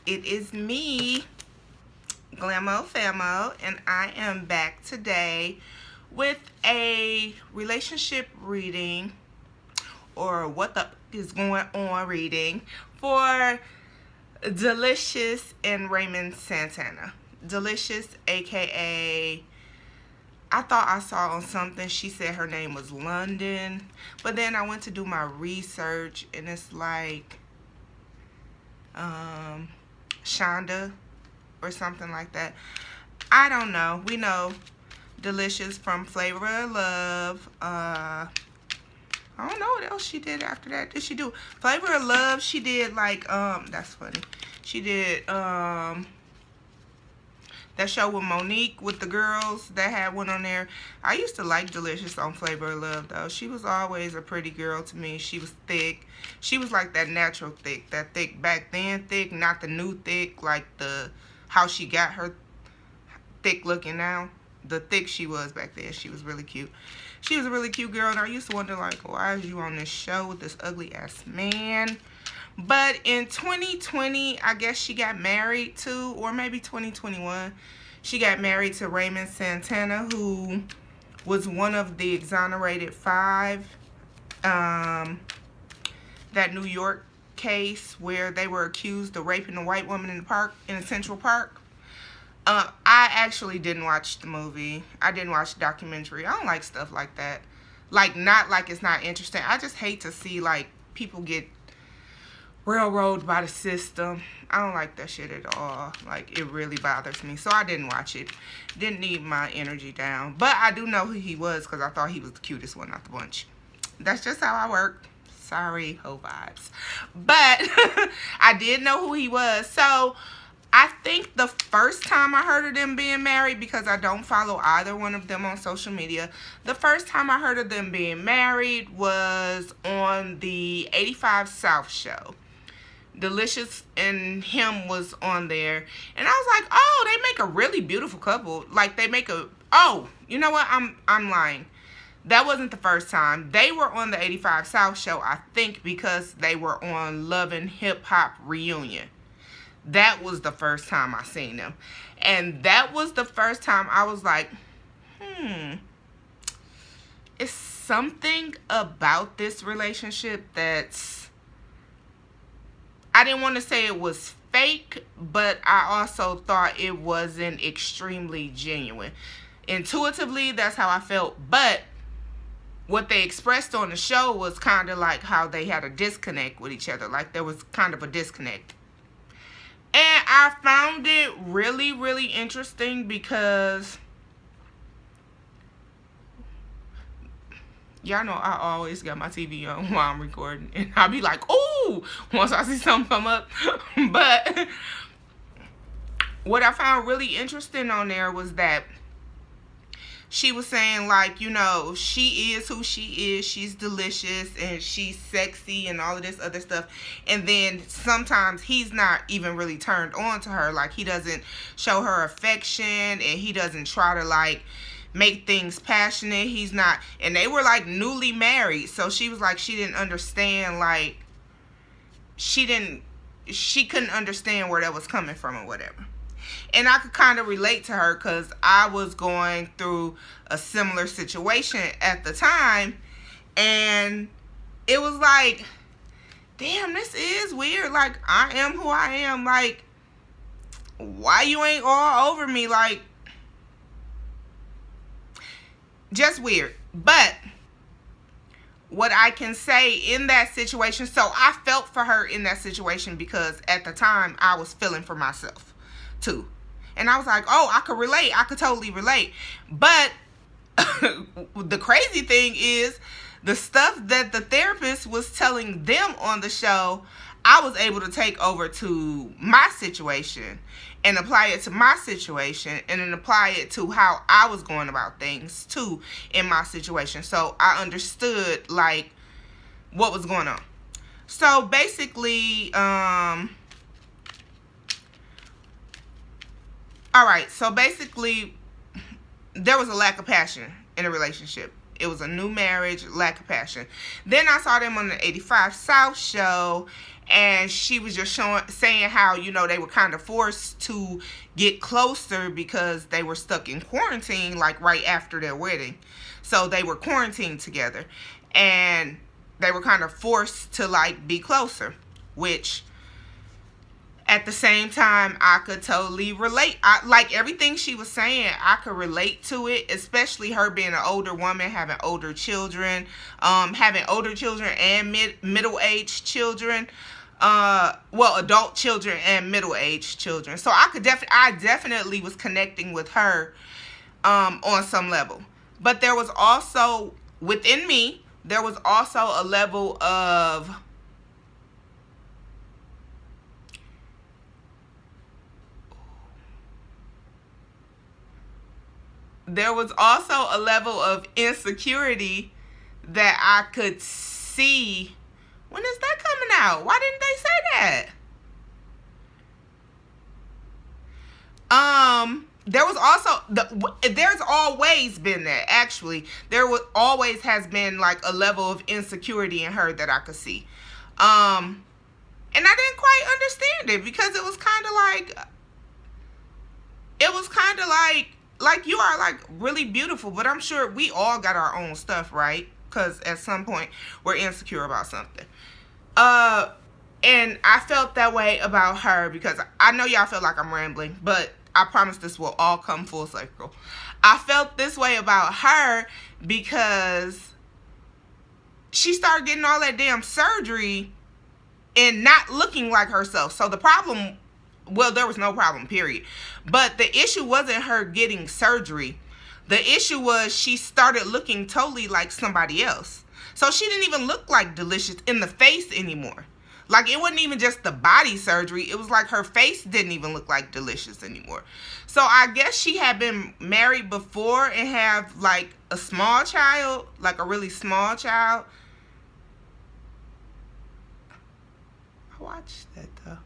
It is me, Glamo Famo, and I am back today with a relationship reading, or what the is going on reading, for Deelishis and Raymond Santana. Deelishis, aka, I thought I saw on something she said her name was London, but then I went to do my research and it's like Shonda or something like that. I don't know. We know Deelishis from Flavor of Love. I don't know what else she did after that. Did she do Flavor of Love? She did like that's funny. She did that show with Monique with the girls that had one on there. I used to like Deelishis on Flavor of Love though. She was always a pretty girl to me. She was thick. She was like that natural thick. That thick back then thick, not the new thick like the how she got her thick looking now. The thick she was back then. She was really cute. She was a really cute girl, and I used to wonder like, why is you on this show with this ugly ass man? But in 2020, I guess she got married to, or maybe 2021, she got married to Raymond Santana, who was one of the exonerated 5. That New York case where they were accused of raping a white woman in the park, in Central Park. I actually didn't watch the movie. I didn't watch the documentary. I don't like stuff like that. Like, not like it's not interesting. I just hate to see, like, people get railroaded by the system. I don't like that shit at all. Like, it really bothers me. So I didn't watch it. Didn't need my energy down. But I do know who he was because I thought he was the cutest one out the bunch. That's just how I work. Sorry, hoe vibes. But I did know who he was. So I think the first time I heard of them being married, because I don't follow either one of them on social media, the first time I heard of them being married was on the 85 South show. Deelishis and him was on there, and I was like, oh, they make a really beautiful couple. Like, they make a, oh, you know what, I'm lying. That wasn't the first time. They were on the 85 South show, I think, because they were on Love and Hip Hop Reunion. That was the first time I seen them. And that was the first time I was like, it's something about this relationship that's, I didn't want to say it was fake, but I also thought it wasn't extremely genuine. Intuitively, that's how I felt. But what they expressed on the show was kind of like how they had a disconnect with each other. Like, there was kind of a disconnect. And I found it really, really interesting because y'all know I always got my TV on while I'm recording. And I'll be like, ooh, once I see something come up. But what I found really interesting on there was that she was saying, like, you know, she is who she is. She's Deelishis and she's sexy and all of this other stuff. And then sometimes he's not even really turned on to her. Like, he doesn't show her affection and he doesn't try to, like, make things passionate. He's not. And they were, like, newly married. So she was like, she didn't understand, like, she couldn't understand where that was coming from or whatever. And I could kind of relate to her because I was going through a similar situation at the time. And it was like, damn, this is weird. Like, I am who I am. Like, why you ain't all over me? Like, just weird. But what I can say in that situation, so I felt for her in that situation because at the time I was feeling for myself too. And I was like, oh, I could relate. I could totally relate. But the crazy thing is the stuff that the therapist was telling them on the show, I was able to take over to my situation and apply it to my situation and then apply it to how I was going about things too in my situation. So I understood, like, what was going on. So basically, alright, so basically, there was a lack of passion in a relationship. It was a new marriage, lack of passion. Then I saw them on the 85 South show, and she was just saying how, you know, they were kind of forced to get closer because they were stuck in quarantine, like right after their wedding. So they were quarantined together, and they were kind of forced to like be closer, which at the same time I could totally relate. I like everything she was saying. I could relate to it, especially her being an older woman, having older children, and middle-aged children. Well, adult children and middle-aged children. So I definitely was connecting with her on some level. But there was also, within me, there was also a level of insecurity that I could see. When is that coming out? Why didn't they say that? There was also there's always been that. Actually, always has been like a level of insecurity in her that I could see. And I didn't quite understand it, because it was kind of like you are like really beautiful, but I'm sure we all got our own stuff, right? Because at some point we're insecure about something. And I felt that way about her, because I know y'all feel like I'm rambling, but I promise this will all come full circle. I felt this way about her because she started getting all that damn surgery and not looking like herself. So the problem, well, there was no problem, period. But the issue wasn't her getting surgery. The issue was she started looking totally like somebody else. So she didn't even look like Deelishis in the face anymore. Like, it wasn't even just the body surgery. It was like her face didn't even look like Deelishis anymore. So I guess she had been married before and have like a small child, like a really small child. I watched that though.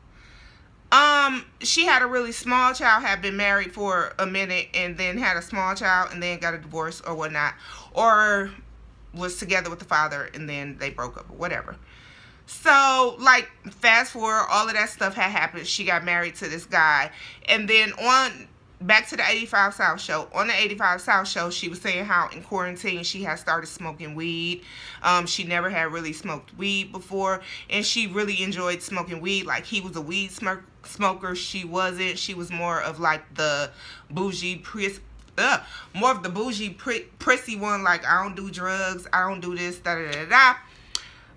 She had a really small child, had been married for a minute, and then had a small child, and then got a divorce or whatnot, or was together with the father and then they broke up or whatever. So, like, fast forward, all of that stuff had happened. She got married to this guy. And then back to the 85 South show. On the 85 South show, she was saying how in quarantine she had started smoking weed. She never had really smoked weed before. And she really enjoyed smoking weed. Like, he was a weed smoker. She wasn't. She was more of, like, the bougie prissy one. Like, I don't do drugs. I don't do this, da-da-da-da.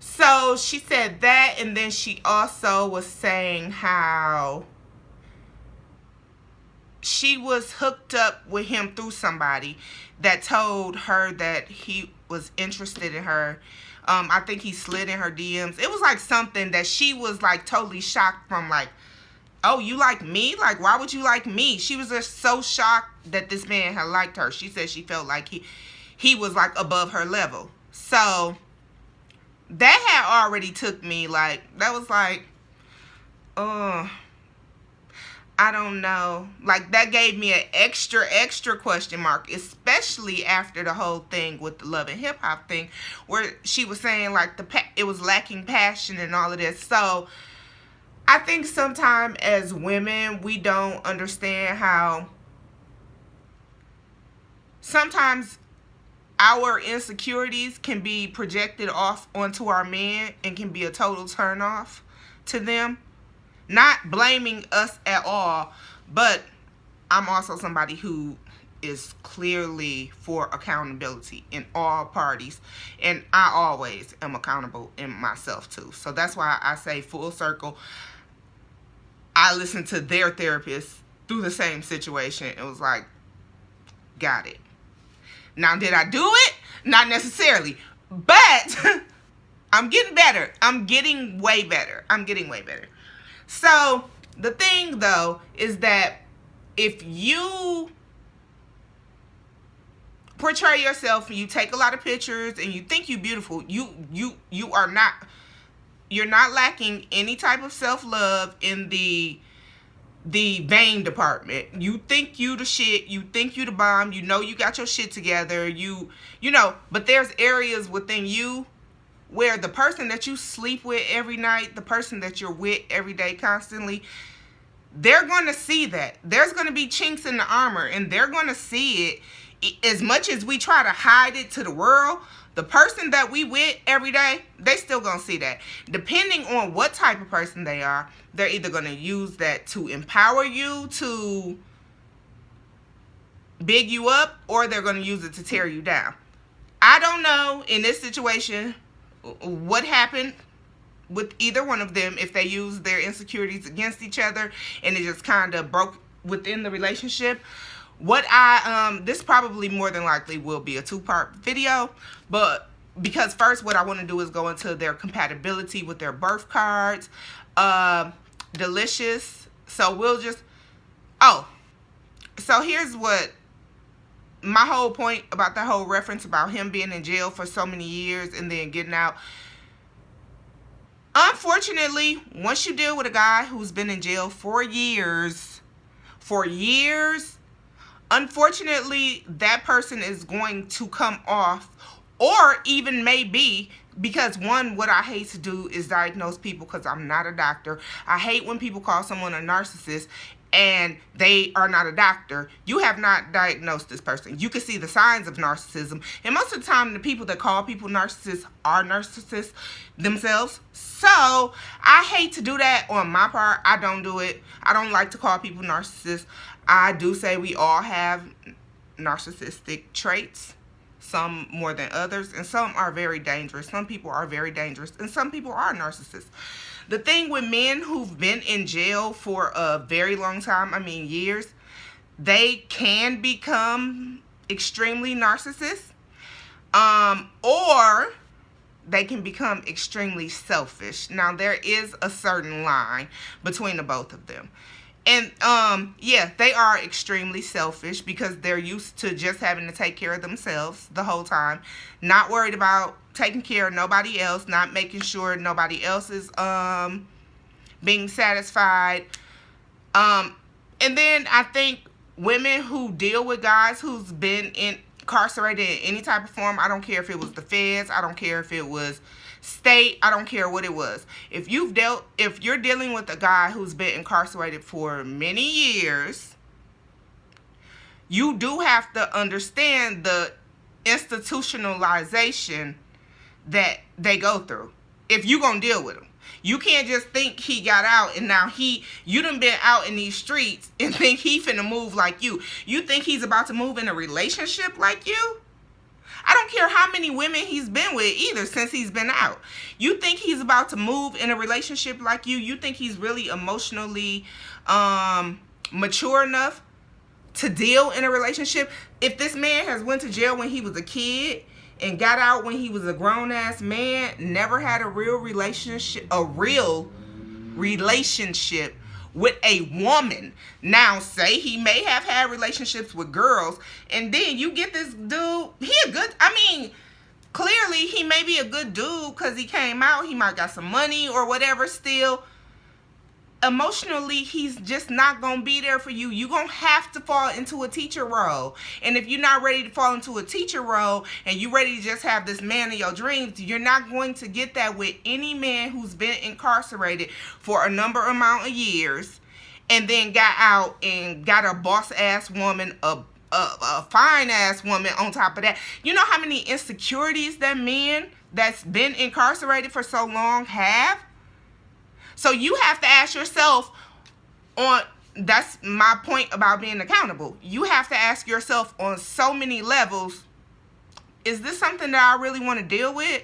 So she said that, and then she also was saying how she was hooked up with him through somebody that told her that he was interested in her. I think he slid in her DMs. It was like something that she was like totally shocked from, like, oh, you like me? Like, why would you like me? She was just so shocked that this man had liked her. She said she felt like he was like above her level. So that had already took me, like, that was like, I don't know. Like, that gave me an extra question mark, especially after the whole thing with the Love and Hip Hop thing, where she was saying, like, it was lacking passion and all of this. So I think sometimes as women, we don't understand how sometimes our insecurities can be projected off onto our men and can be a total turn off to them. Not blaming us at all, but I'm also somebody who is clearly for accountability in all parties, and I always am accountable in myself too. So that's why I say full circle. I listened to their therapist through the same situation. It was like, got it. Now, did I do it? Not necessarily. But I'm getting better. I'm getting way better. So, the thing, though, is that if you portray yourself and you take a lot of pictures and you think you're beautiful, you're not lacking any type of self-love in the vain department. You think you the shit, you think you the bomb, you know you got your shit together, you know, but there's areas within you where the person that you sleep with every night, the person that you're with every day constantly, they're going to see that. There's going to be chinks in the armor, and they're going to see it. As much as we try to hide it to the world, the person that we with every day, they still going to see that. Depending on what type of person they are, they're either going to use that to empower you, to big you up, or they're going to use it to tear you down. I don't know in this situation what happened with either one of them, if they used their insecurities against each other and it just kind of broke within the relationship. This probably more than likely will be a 2-part video, but because first what I want to do is go into their compatibility with their birth cards. Deelishis. So we'll just, so here's what my whole point about the whole reference about him being in jail for so many years and then getting out. Unfortunately, once you deal with a guy who's been in jail for years, unfortunately, that person is going to come off, or even maybe, because one, what I hate to do is diagnose people because I'm not a doctor. I hate when people call someone a narcissist and they are not a doctor. You have not diagnosed this person. You can see the signs of narcissism. And most of the time, the people that call people narcissists are narcissists themselves. So I hate to do that on my part. I don't do it. I don't like to call people narcissists. I do say we all have narcissistic traits. Some more than others, and some are very dangerous. Some people are very dangerous, and some people are narcissists. The thing with men who've been in jail for a very long time, I mean years, they can become extremely narcissists, or they can become extremely selfish. Now, there is a certain line between the both of them. And, yeah, they are extremely selfish because they're used to just having to take care of themselves the whole time. Not worried about taking care of nobody else, not making sure nobody else is, being satisfied. And then I think women who deal with guys who's been incarcerated in any type of form, I don't care if it was the feds, I don't care if it was state, I don't care what it was. If you're dealing with a guy who's been incarcerated for many years, you do have to understand the institutionalization that they go through if you're gonna deal with him. You can't just think he got out and now you done been out in these streets and think he finna move like you. You think he's about to move in a relationship like you? I don't care how many women he's been with either since he's been out. You think he's about to move in a relationship like you? You think he's really emotionally mature enough to deal in a relationship? If this man has went to jail when he was a kid and got out when he was a grown-ass man, never had a real relationship with a woman. Now, say he may have had relationships with girls, and then you get this dude, clearly he may be a good dude because he came out, he might got some money or whatever. Still, emotionally, he's just not going to be there for you. You're going to have to fall into a teacher role. And if you're not ready to fall into a teacher role and you're ready to just have this man of your dreams, you're not going to get that with any man who's been incarcerated for a number amount of years and then got out and got a boss-ass woman, a fine-ass woman on top of that. You know how many insecurities that men that's been incarcerated for so long have? So you have to ask yourself that's my point about being accountable. You have to ask yourself on so many levels, is this something that I really want to deal with?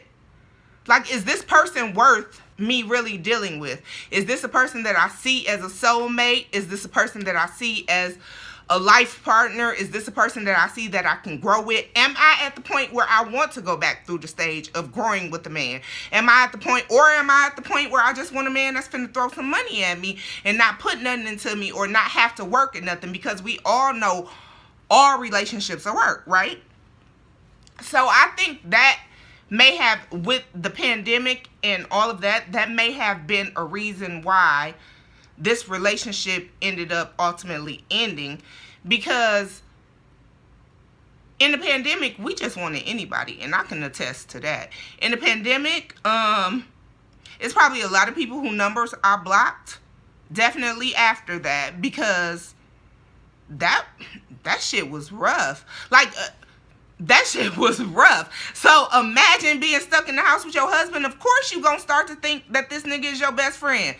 Like, is this person worth me really dealing with? Is this a person that I see as a soulmate? Is this a person that I see as a life partner? Is this a person that I see that I can grow with? Am I at the point where I want to go back through the stage of growing with the man? Am I at the point where I just want a man that's finna throw some money at me and not put nothing into me or not have to work at nothing? Because we all know all relationships are work, right? So I think that may have, with the pandemic and all of that, that may have been a reason why this relationship ended up ultimately ending, because in the pandemic, we just wanted anybody, and I can attest to that. In the pandemic, it's probably a lot of people whose numbers are blocked. Definitely after that, because that shit was rough. Like, that shit was rough. So imagine being stuck in the house with your husband. Of course you gonna start to think that this nigga is your best friend.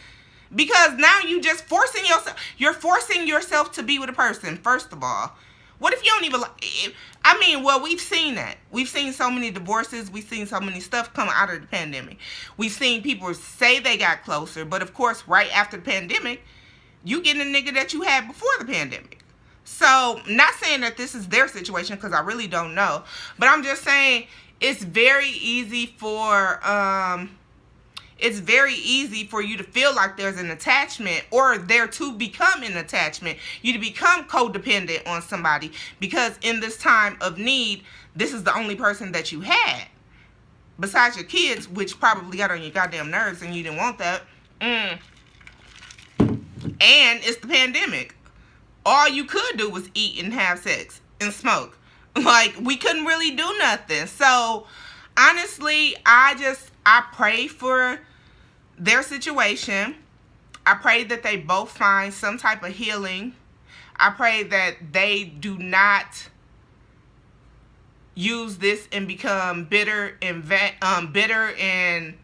Because now you just forcing yourself. You're forcing yourself to be with a person, first of all. What if you don't even like... I mean, well, we've seen that. We've seen so many divorces. We've seen so many stuff come out of the pandemic. We've seen people say they got closer. But, of course, right after the pandemic, you get a nigga that you had before the pandemic. So, not saying that this is their situation, because I really don't know. But I'm just saying it's very easy for... it's very easy for you to feel like there's an attachment, or there to become an attachment, you to become codependent on somebody, because in this time of need, this is the only person that you had. Besides your kids, which probably got on your goddamn nerves and you didn't want that. And it's the pandemic. All you could do was eat and have sex and smoke. Like, we couldn't really do nothing. So, honestly, I pray for their situation. I pray that they both find some type of healing. I pray that they do not use this and become bitter and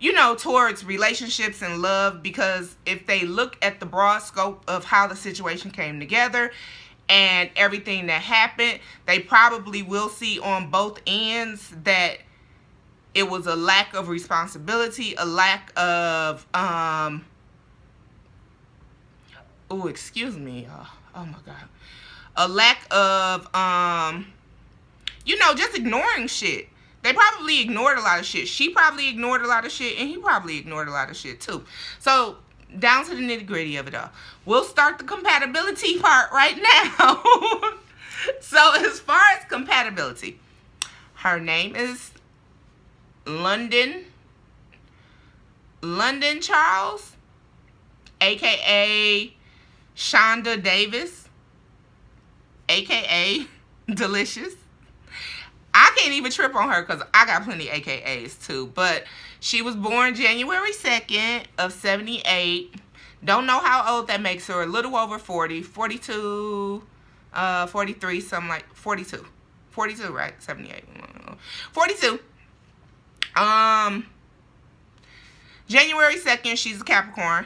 you know, towards relationships and love, because if they look at the broad scope of how the situation came together and everything that happened, they probably will see on both ends that it was a lack of responsibility, a lack of, oh, excuse me, oh my God, a lack of, you know, just ignoring shit. They probably ignored a lot of shit. She probably ignored a lot of shit, and he probably ignored a lot of shit too. So, down to the nitty gritty of it all. We'll start the compatibility part right now. So, as far as compatibility, her name is London Charles, aka Shonda Davis, aka Deelishis. I can't even trip on her because I got plenty AKAs too. But she was born January 2nd of 78. Don't know how old that makes her. A little over 40. 42, 43, something like 42. 42, right? 78. 42. January 2nd, she's a Capricorn.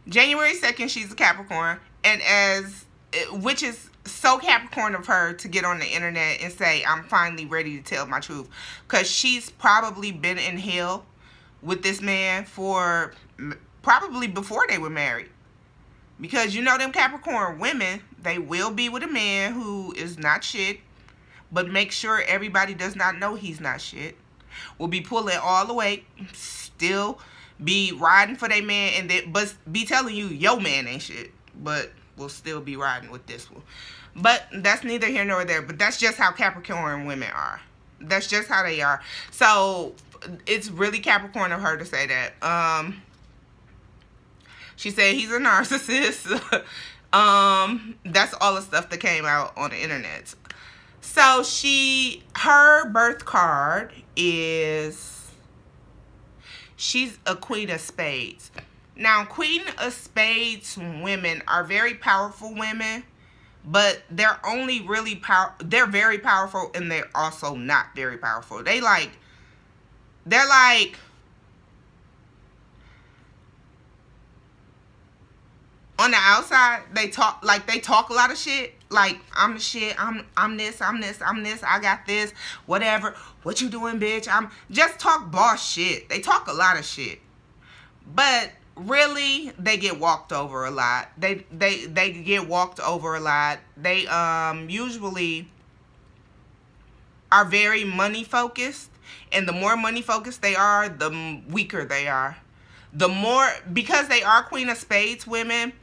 January 2nd, she's a Capricorn. And which is so Capricorn of her to get on the internet and say, I'm finally ready to tell my truth. Because she's probably been in hell with this man for probably before they were married. Because you know them Capricorn women, they will be with a man who is not shit, but make sure everybody does not know he's not shit. Will be pulling all the way, still be riding for their man, but be telling you your man ain't shit, but will still be riding with this one. But that's neither here nor there. But that's just how Capricorn women are. That's just how they are. So it's really Capricorn of her to say that. She said he's a narcissist. That's all the stuff that came out on the internet. So her birth card is, she's a Queen of Spades. Now, Queen of Spades women are very powerful women, but they're only really they're very powerful, and they're also not very powerful. They're like, on the outside, they talk a lot of shit. Like, I'm the shit, I'm this, I got this, whatever. What you doing, bitch? Just talk boss shit. They talk a lot of shit. But really, they get walked over a lot. They get walked over a lot. They usually are very money focused, and the more money focused they are, the weaker they are. The more, because they are Queen of Spades women,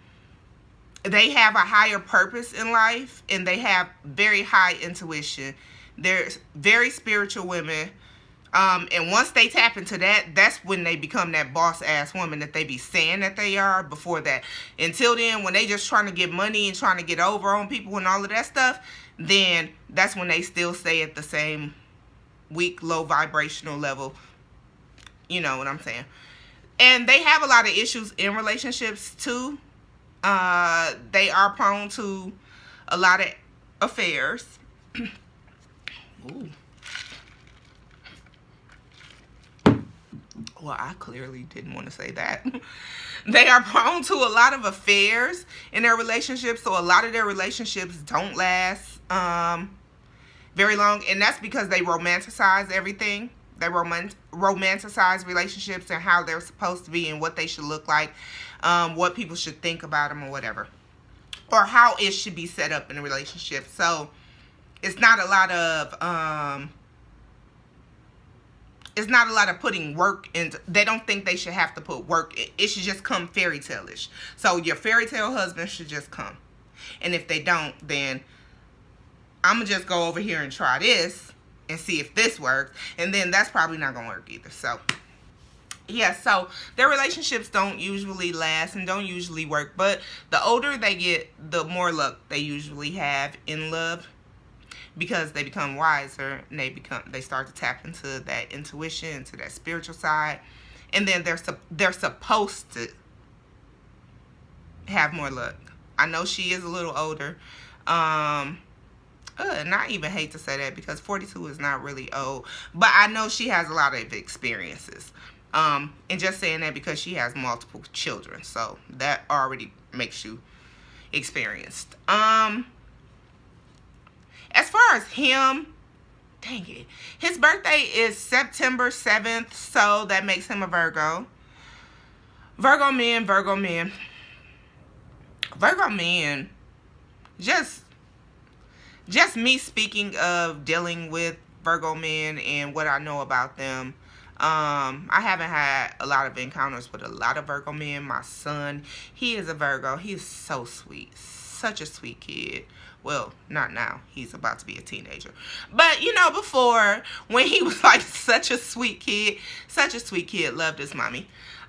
they have a higher purpose in life, and they have very high intuition. They're very spiritual women. And once they tap into that, that's when they become that boss ass woman that they be saying that they are. Before that, until then, when they just trying to get money and trying to get over on people and all of that stuff, then that's when they still stay at the same weak, low vibrational level. You know what I'm saying? And they have a lot of issues in relationships too. They are prone to a lot of affairs. Ooh. Well, I clearly didn't want to say that. They are prone to a lot of affairs in their relationships, so a lot of their relationships don't last very long, and that's because they romanticize everything. They romanticize relationships and how they're supposed to be and what they should look like, what people should think about them or whatever, or how it should be set up in a relationship. So it's not a lot of putting work into. They don't think they should have to put work. It should just come fairy tale-ish. So your fairy tale husband should just come. And if they don't, then I'm going to just go over here and try this and see if this works. And then that's probably not going to work either. So, yeah, so their relationships don't usually last and don't usually work. But the older they get, the more luck they usually have in love. Because they become wiser and they start to tap into that intuition, into that spiritual side, and then they're supposed to have more luck. I know she is a little older, and I even hate to say that because 42 is not really old, but I know she has a lot of experiences. And just saying that because she has multiple children, so that already makes you experienced. As far as him, dang it, his birthday is September 7th, so that makes him a Virgo. Virgo men, just me speaking of dealing with Virgo men and what I know about them. I haven't had a lot of encounters with a lot of Virgo men. My son, he is a Virgo. He is so sweet, such a sweet kid. Well, not now. He's about to be a teenager. But, you know, before, when he was like such a sweet kid, loved his mommy.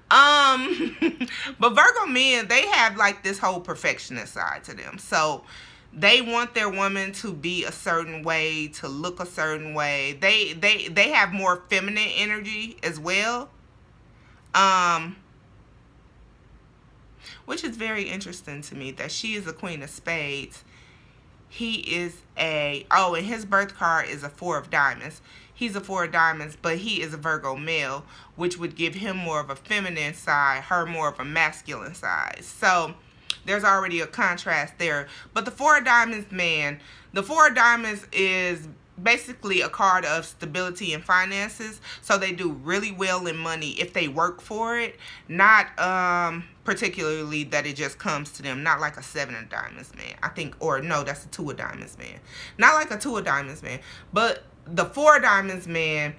But Virgo men, they have like this whole perfectionist side to them. So they want their woman to be a certain way, to look a certain way. They have more feminine energy as well. Which is very interesting to me that she is a queen of spades. He is and his birth card is a 4 of diamonds. He's a 4 of diamonds, but he is a Virgo male, which would give him more of a feminine side, her more of a masculine side. So there's already a contrast there. But the 4 of diamonds man, the 4 of diamonds is basically a card of stability and finances. So they do really well in money if they work for it. Not particularly that it just comes to them. Not like a 7 of diamonds man, I think. Or no, that's a 2 of diamonds man. Not like a 2 of diamonds man. But the 4 of diamonds man,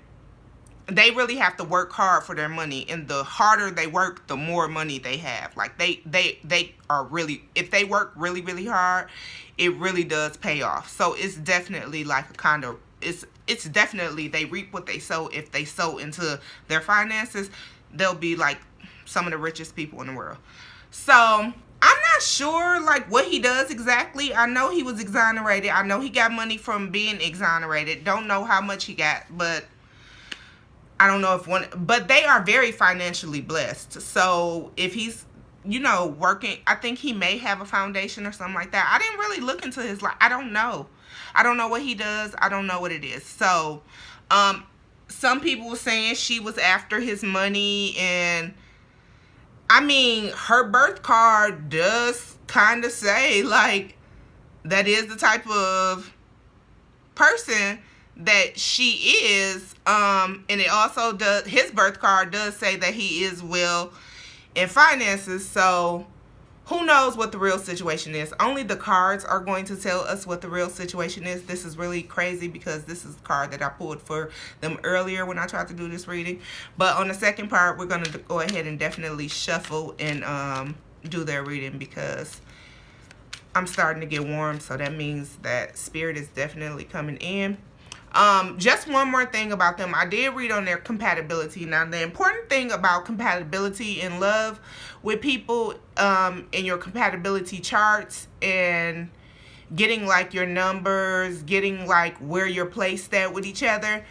they really have to work hard for their money, and the harder they work, the more money they have. Like they are really, if they work really, really hard, it really does pay off. So it's definitely like a kind of, it's definitely they reap what they sow. If they sow into their finances, they'll be like some of the richest people in the world. So I'm not sure like what he does exactly. I know he was exonerated. I know he got money from being exonerated. Don't know how much he got, but I don't know if but they are very financially blessed. So if he's, you know, working, I think he may have a foundation or something like that. I didn't really look into his life. I don't know. I don't know what he does. I don't know what it is. So, some people were saying she was after his money, and I mean, her birth card does kind of say like that is the type of person that she is, and it also does, his birth card does say that he is well in finances. So who knows what the real situation is? Only the cards are going to tell us what the real situation is. This is really crazy because this is the card that I pulled for them earlier when I tried to do this reading. But on the second part, we're going to go ahead and definitely shuffle and do their reading because I'm starting to get warm. So that means that spirit is definitely coming in. Just one more thing about them. I did read on their compatibility. Now, the important thing about compatibility in love with people, in your compatibility charts and getting like your numbers, getting like where you're placed at with each other.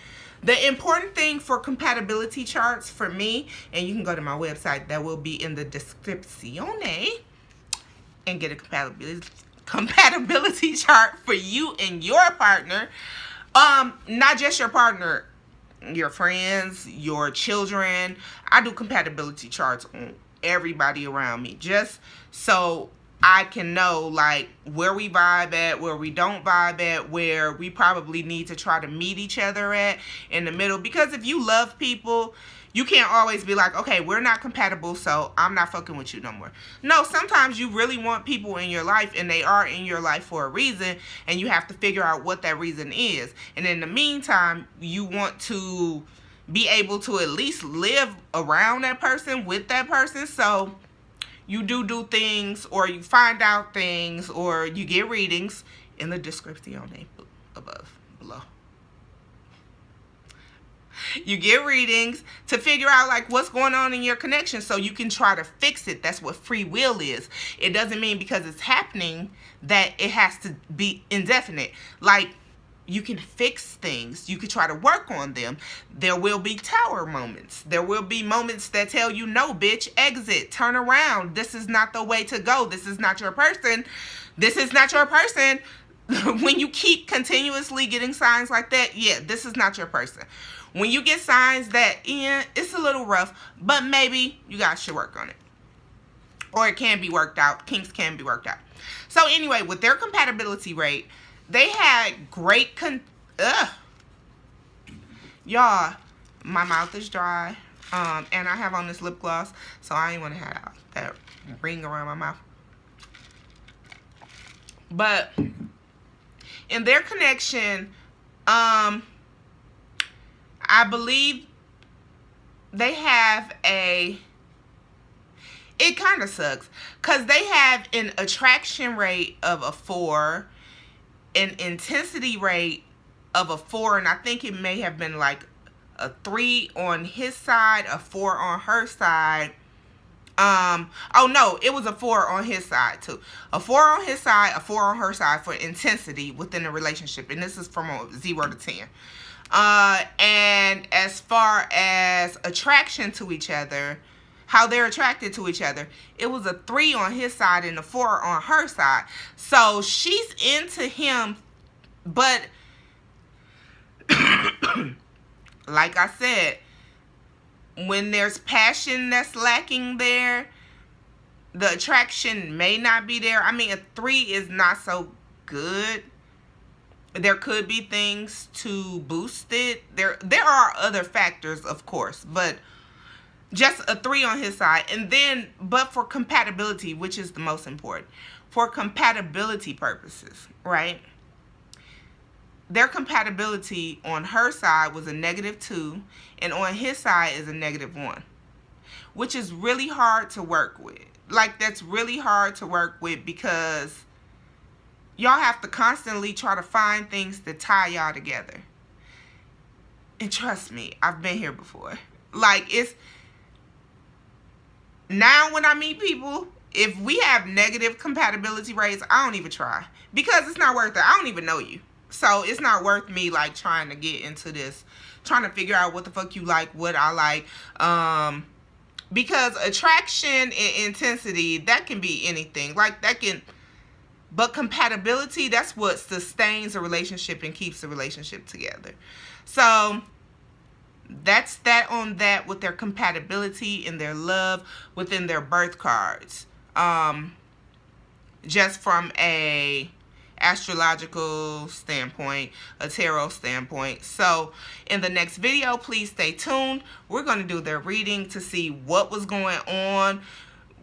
The important thing for compatibility charts for me, and you can go to my website, that will be in the description, and get a compatibility chart for you and your partner. Not just your partner, your friends, your children. I do compatibility charts on everybody around me, just so I can know like where we vibe at, where we don't vibe at, where we probably need to try to meet each other at in the middle. Because if you love people, you can't always be like, okay, we're not compatible, so I'm not fucking with you no more. No, sometimes you really want people in your life, and they are in your life for a reason, and you have to figure out what that reason is. And in the meantime, you want to be able to at least live around that person, with that person. So you do things, or you find out things, or you get readings in the description below. You get readings to figure out like what's going on in your connection, so you can try to fix it. That's what free will is. It doesn't mean because it's happening that it has to be indefinite. Like, you can fix things. You can try to work on them. There will be tower moments. There will be moments that tell you, no, bitch, exit, turn around. This is not the way to go. This is not your person. This is not your person. When you keep continuously getting signs like that, yeah, this is not your person. When you get signs that, yeah, it's a little rough, but maybe you guys should work on it. Or it can be worked out. Kinks can be worked out. So anyway, with their compatibility rate, they had great y'all, my mouth is dry. And I have on this lip gloss, so I ain't want to have that ring around my mouth. But in their connection, I believe they have it kind of sucks, because they have an attraction rate of a 4, an intensity rate of a 4, and I think it may have been like a 3 on his side, a 4 on her side. Oh no, it was a 4 on his side too. A 4 on his side, a 4 on her side for intensity within a relationship, and this is from a 0 to 10. And as far as attraction to each other, how they're attracted to each other, it was a 3 on his side and a 4 on her side. So she's into him, but like I said, when there's passion that's lacking there, the attraction may not be there. I mean, a 3 is not so good. There could be things to boost it. There are other factors, of course, but just a 3 on his side. And then, but for compatibility, which is the most important, for compatibility purposes, right? Their compatibility on her side was a -2, and on his side is a -1, which is really hard to work with. Like, that's really hard to work with, because y'all have to constantly try to find things to tie y'all together. And trust me, I've been here before. Like, it's now when I meet people, if we have negative compatibility rates, I don't even try, because it's not worth it. I don't even know you. So it's not worth me like trying to get into this, trying to figure out what the fuck you like, what I like. Because attraction and intensity, that can be anything. Like, that can, but compatibility, that's what sustains a relationship and keeps the relationship together. So that's that on that with their compatibility and their love within their birth cards. Just from a astrological standpoint, a tarot standpoint. So in the next video, please stay tuned. We're going to do their reading to see what was going on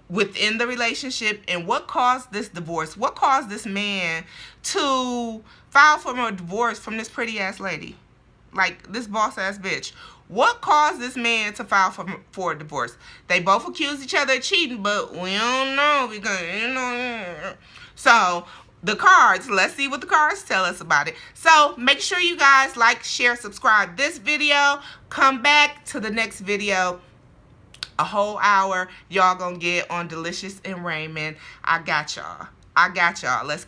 within the relationship and what caused this divorce. What caused this man to file for a divorce from this pretty ass lady, like this boss ass bitch. What caused this man to file for a divorce? They both accused each other of cheating, but we don't know, because, you know. So the cards. Let's see what the cards tell us about it. So make sure you guys like, share, subscribe this video. Come back to the next video. A whole hour y'all gonna get on Deelishis and Raymond. I got y'all. Let's